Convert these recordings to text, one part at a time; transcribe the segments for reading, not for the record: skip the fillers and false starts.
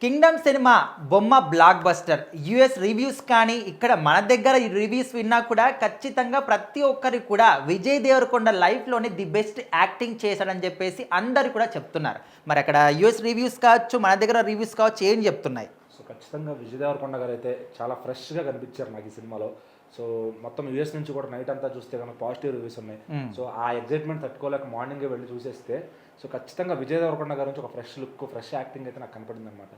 Kingdom cinema బొమ్మ block buster. US reviews కానీ ఇక్కడ మన దగ్గర రివ్యూస్ విన్నా కూడా ఖచ్చితంగా ప్రతి ఒక్కరికి కూడా విజయ్ దేవరకొండ లైఫ్లోనే ది బెస్ట్ యాక్టింగ్ చేశాడని చెప్పేసి అందరు కూడా చెప్తున్నారు. మరి అక్కడ యూఎస్ రివ్యూస్ కావచ్చు, మన దగ్గర రివ్యూస్ కావచ్చు, ఏం చెప్తున్నాయి? సో ఖచ్చితంగా విజయ్ దేవరకొండ గారు అయితే చాలా ఫ్రెష్గా కనిపించారు నాకు ఈ సినిమాలో. సో మొత్తం యూఎస్ నుంచి కూడా నైట్ అంతా చూస్తే కనుక పాజిటివ్ రివ్యూస్ ఉన్నాయి. సో ఆ ఎగ్జైట్మెంట్ తట్టుకోలేక మార్నింగే వెళ్ళి చూసేస్తే సో ఖచ్చితంగా విజయ్ దేవరకొండ గారి నుంచి ఒక ఫ్రెష్ లుక్, ఫ్రెష్ యాక్టింగ్ అయితే నాకు కనపడింది అనమాట.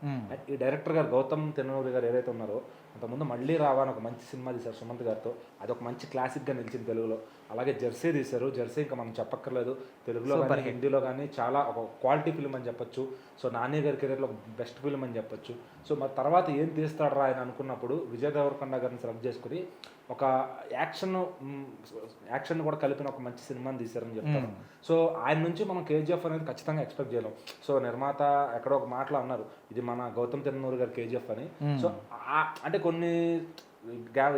ఈ డైరెక్టర్ గారు గౌతమ్ తిన్నూరి గారు ఏదైతే ఉన్నారో అంతకుముందు మళ్ళీ రావా అని ఒక మంచి సినిమా తీశారు సుమంత్ గారితో. అది ఒక మంచి క్లాసిక్గా నిలిచింది తెలుగులో. అలాగే జెర్సీ తీశారు. జెర్సీ ఇంకా మనం చెప్పక్కర్లేదు, తెలుగులో కానీ హిందీలో కానీ చాలా ఒక క్వాలిటీ ఫిల్మ్ అని చెప్పొచ్చు. సో నాని గారి కెరీర్లో బెస్ట్ ఫిల్మ్ అని చెప్పొచ్చు. సో మరి తర్వాత ఏం తీస్తాడరా ఆయన అనుకున్నప్పుడు విజయ్ దేవరకొండ గారిని సెలెక్ట్ చేసుకుని ఒక యాక్షన్ కూడా కలిపిన ఒక మంచి సినిమాని తీశారని చెప్తాను. సో ఆయన నుంచి మనం కేజీఎఫ్ అనేది ఖచ్చితంగా ఎక్స్పెక్ట్ చేయలేం. సో నిర్మాత ఎక్కడో ఒక మాటలో అన్నారు, ఇది మన గౌతమ్ తిన్నూరి గారి కేజీఎఫ్ అని. సో అంటే కొన్ని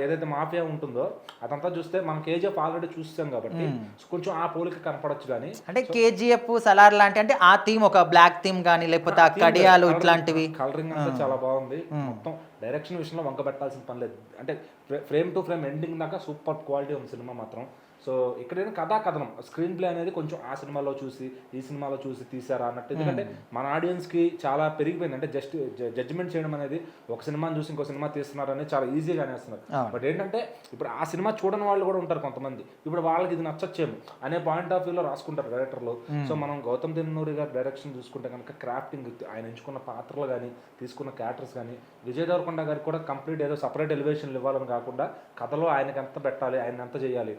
ఏదైతే మాఫియా ఉంటుందో అదంతా చూస్తే మనం కేజీఎఫ్ ఆల్రెడీ చూస్తాం కాబట్టి కొంచెం ఆ పోలిక కనపడచ్చు. కానీ అంటే కేజీఎఫ్ సలార్ లాంటి అంటే ఆ థీమ్ ఒక బ్లాక్ థీమ్ కానీ లేకపోతే ఆ కడియాలు ఇట్లాంటివి కలరింగ్ అంతా చాలా బాగుంది. మొత్తం డైరెక్షన్ విషయంలో వంక పెట్టాల్సిన పని లేదు. అంటే ఫ్రేమ్ టు ఫ్రేమ్ ఎండింగ్ దాకా సూపర్ క్వాలిటీ ఉంది సినిమా మాత్రం. సో ఇక్కడైనా కథనం స్క్రీన్ ప్లే అనేది కొంచెం ఆ సినిమాలో చూసి ఈ సినిమాలో చూసి తీసారా అన్నట్టు. ఎందుకంటే మన ఆడియన్స్కి చాలా పెరిగిపోయింది. అంటే జస్ట్ జడ్జిమెంట్ చేయడం అనేది ఒక సినిమాని చూసి ఇంకో సినిమా తీస్తున్నారు అనేది చాలా ఈజీగా అనేస్తున్నారు. బట్ ఏంటంటే ఇప్పుడు ఆ సినిమా చూడని వాళ్ళు కూడా ఉంటారు కొంతమంది. ఇప్పుడు వాళ్ళకి ఇది నచ్చచ్చేమో అనే పాయింట్ ఆఫ్ వ్యూలో రాసుకుంటారు డైరెక్టర్లు. సో మనం గౌతమ్ తిన్నూరి గారి డైరెక్షన్ చూసుకుంటే కనుక క్రాఫ్టింగ్, ఆయన ఎంచుకున్న పాత్రలు కానీ తీసుకున్న క్యారెక్టర్స్ కానీ, విజయ్ దేవరకొండ గారికి కూడా కంప్లీట్ ఏదో సపరేట్ ఎలివేషన్లు ఇవ్వాలని కాకుండా కథలో ఆయనకి ఎంత పెట్టాలి, ఆయన ఎంత చేయాలి,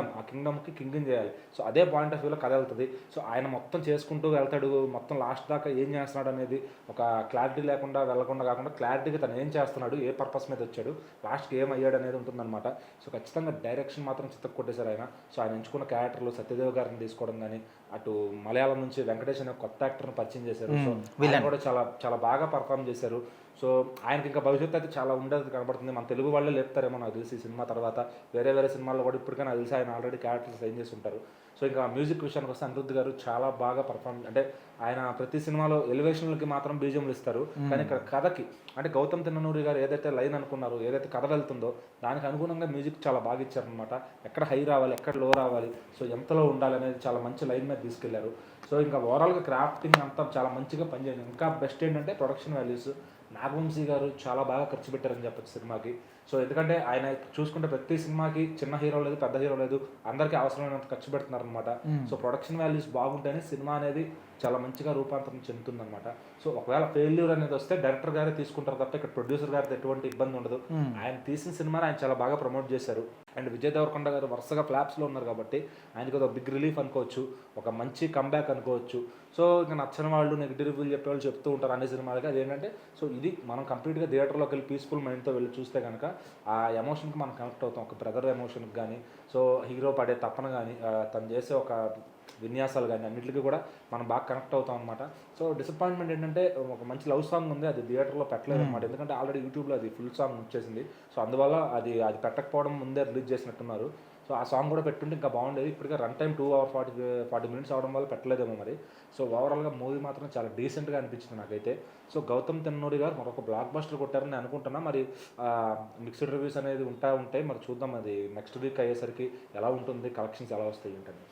ఆ కింగ్డమ్కి కింగ్ని చేయాలి. సో అదే పాయింట్ ఆఫ్ వ్యూలో కథ వెళ్తుంది. సో ఆయన మొత్తం చేసుకుంటూ వెళ్తాడు. మొత్తం లాస్ట్ దాకా ఏం చేస్తున్నాడు అనేది ఒక క్లారిటీ లేకుండా వెళ్లకుండా కాకుండా క్లారిటీగా తను ఏం చేస్తున్నాడు, ఏ పర్పస్ మీద వచ్చాడు, లాస్ట్కి ఏం అయ్యాడు అనేది ఉంటుందన్నమాట. సో ఖచ్చితంగా డైరెక్షన్ మాత్రం చిత్తకు కొట్టేశారు ఆయన. సో ఆయన ఎంచుకున్న క్యారెక్టర్లు సత్యదేవ్ గారిని తీసుకోవడం కానీ, అటు మలయాళం నుంచి వెంకటేష్ అనే కొత్త యాక్టర్ని పరిచయం చేశారు. సో ఆయన కూడా చాలా చాలా బాగా పర్ఫామ్ చేశారు. సో ఆయనకి ఇంకా భవిష్యత్తు అయితే చాలా ఉండేది కనబడుతుంది. మన తెలుగు వాళ్ళే లేపుతారేమో నాకు తెలిసి సినిమా తర్వాత. వేరే సినిమాల్లో కూడా ఇప్పటికైనా నాకు తెలిసి ఆయన ఆల్రెడీ క్యారెక్టర్స్ సైన్ చేసి ఉంటారు. సో ఇంకా మ్యూజిక్ విషయానికి వస్తే అనిరుద్ధ్ గారు చాలా బాగా పర్ఫార్మ్, అంటే ఆయన ప్రతి సినిమాలో ఎలివేషన్లకి మాత్రం బీజంలు ఇస్తారు. కానీ ఇక్కడ కథకి అంటే గౌతమ్ తిన్ననూరి గారు ఏదైతే లైన్ అనుకున్నారో, ఏదైతే కథ వెళ్తుందో దానికి అనుగుణంగా మ్యూజిక్ చాలా బాగా ఇచ్చారనమాట. ఎక్కడ హై రావాలి, ఎక్కడ లో రావాలి, సో ఎంతలో ఉండాలి అనేది చాలా మంచి లైన్ మీద తీసుకెళ్లారు. సో ఇంకా ఓవరాల్గా క్రాఫ్టింగ్ అంతా చాలా మంచిగా పనిచేయండి. ఇంకా బెస్ట్ ఏంటంటే ప్రొడక్షన్ వాల్యూస్. నాగవంశీ గారు చాలా బాగా ఖర్చు పెట్టారని చెప్పచ్చు సినిమాకి. సో ఎందుకంటే ఆయన చూసుకుంటే ప్రతి సినిమాకి చిన్న హీరో లేదు, పెద్ద హీరో లేదు, అందరికీ అవసరమైనంత ఖర్చు పెడుతున్నారు అనమాట. సో ప్రొడక్షన్ వాల్యూస్ బాగుంటేనే సినిమా అనేది చాలా మంచిగా రూపాంతరం చెందుతుంది అనమాట. సో ఒకవేళ ఫెయిల్యూర్ అనేది వస్తే డైరెక్టర్ గారే తీసుకుంటారు తప్ప ఇక్కడ ప్రొడ్యూసర్ గారితో ఎటువంటి ఇబ్బంది ఉండదు. ఆయన తీసిన సినిమాని ఆయన చాలా బాగా ప్రమోట్ చేశారు. అండ్ విజయ్ దేవరకొండ గారు వరుసగా ఫ్లాప్స్లో ఉన్నారు కాబట్టి ఆయనకి ఒక బిగ్ రిలీఫ్ అనుకోవచ్చు, ఒక మంచి కంబ్యాక్ అనుకోవచ్చు. సో ఇంకా నచ్చని వాళ్ళు, నెగిటివ్ రివ్యూలు చెప్పేవాళ్ళు చెప్తూ ఉంటారు అన్ని సినిమాలకి. అదేంటంటే సో ఇది మనం కంప్లీట్గా థియేటర్లోకి వెళ్ళి పీస్ఫుల్ మైండ్తో వెళ్ళి చూస్తే కనుక ఆ ఎమోషన్కి మనం కనెక్ట్ అవుతాం. ఒక బ్రదర్ ఎమోషన్కి కానీ, సో హీరో పడే తపన కానీ, తను చేసే ఒక విన్యాసాలు కానీ అన్నింటికి కూడా మనం బాగా కనెక్ట్ అవుతాం అనమాట. సో డిసప్పాయింట్మెంట్ ఏంటంటే ఒక మంచి లవ్ సాంగ్ ఉంది, అది థియేటర్లో పెట్టలేదు అనమాట. ఎందుకంటే ఆల్రెడీ యూట్యూబ్లో అది ఫుల్ సాంగ్ వచ్చేసింది. సో అందువల్ల అది పెట్టకపోవడం ముందే రిలీజ్ చేసినట్టున్నారు. సో ఆ సాంగ్ కూడా పెట్టుంటే ఇంకా బాగుండేది. ఇప్పటికే రన్ టైం 2 hours 40 minutes అవడం వల్ల పెట్టలేదేమో మరి. సో ఓవరాల్గా మూవీ మాత్రం చాలా డీసెంట్గా అనిపించింది నాకైతే. సో గౌతమ్ తిన్నూరి గారు మరొక బ్లాక్ బస్టర్ కొట్టారని అనుకుంటున్నా. మరి మిక్స్డ్ రివ్యూస్ అనేది ఉంటాయి. మరి చూద్దాం అది నెక్స్ట్ వీక్ అయ్యేసరికి ఎలా ఉంటుంది, కలెక్షన్స్ ఎలా వస్తాయి ఏంటని.